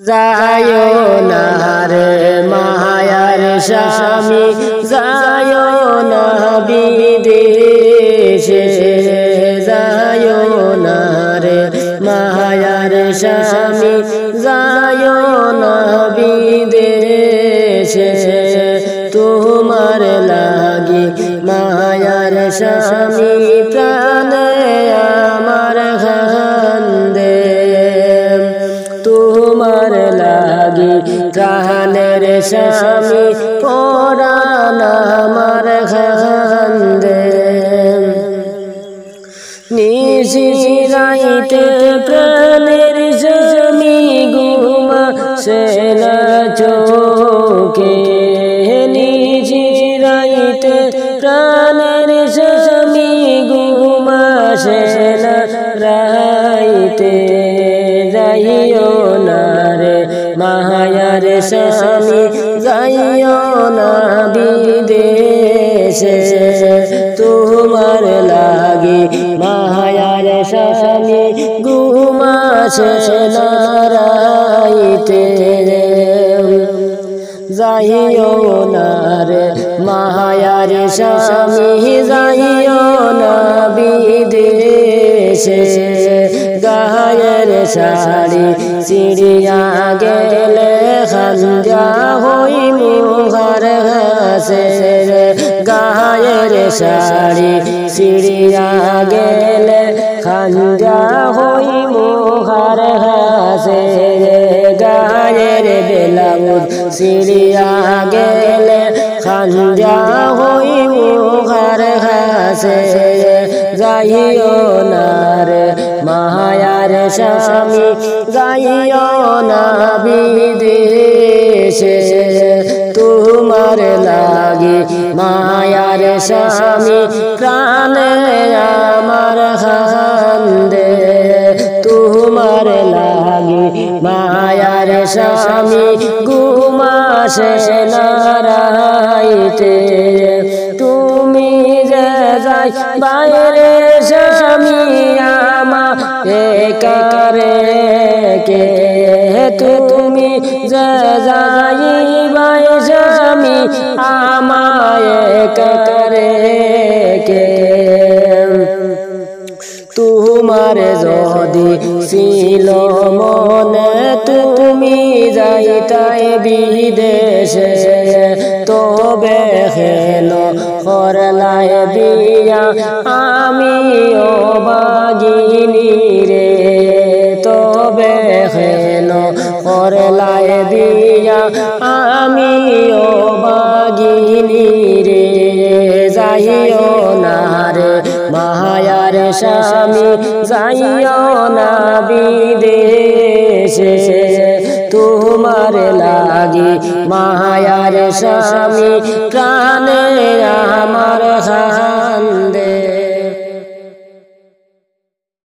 যায়ো না রে মায়ার স্বামী, যায়ো না বিদেশে, যায়ো না রে মায়ার স্বামী, যায়ো না বিদেশে। তোমার লাগি মায়ার স্বামী, প্রাণে আমার কান্দে। তোমার লাগি প্রাণের স্বামী, পরাণ আমার কান্দে। নিশি রাইতে প্রাণের স্বামী, ঘুমাসে না চোখে। নিশি রাইতে প্রাণের স্বামী, ঘুমাসে না রাইতে। যাইও না রে মায়ার স্বামী, যাইও না বিদেশে। তোমার লাগি মায়ার স্বামী, ঘুমাসে না রাইতে। যাইও না রে মায়ার স্বামী, যাইও না বিদেশে। গায়ের শাড়ি চিড়িয়া গেলে খাঞ্জা হই মুখার ঘাসে। গায়ের শাড়ি চিড়িয়া গেলে খাঞ্জা হই মুখার ঘাসে। গায়ের ব্লাউজ চিড়িয়া গেলে খাঞ্জা হই মুখার ঘাসে। যাইও না রে মায়ার স্বামী, যাইও না বিদেশে। তোমার লাগি মায়ার স্বামী, প্রাণে আমার কান্দে। তোমার লাগি মায়ার স্বামী, ঘুমাসে না রাইতে। তুমি যে যাই বাইরে স্বামী, আমার একারে কে। তুমি যে যাই বাই স্বামী, আমার একারে কে। তোমার যদি ছিল মনে, তুমি যাইতাই বিদেশে। তবে হেন করলাই বিয়া আমিও বাগিনী রে। তবে হেন করলাই বিয়া আমিও বাগিনী রে। যাইও না রে মায়ার স্বামী, যাইও না বিদেশে। তোমার লাগি মায়ার স্বামী, প্রাণে আমার কান্দে।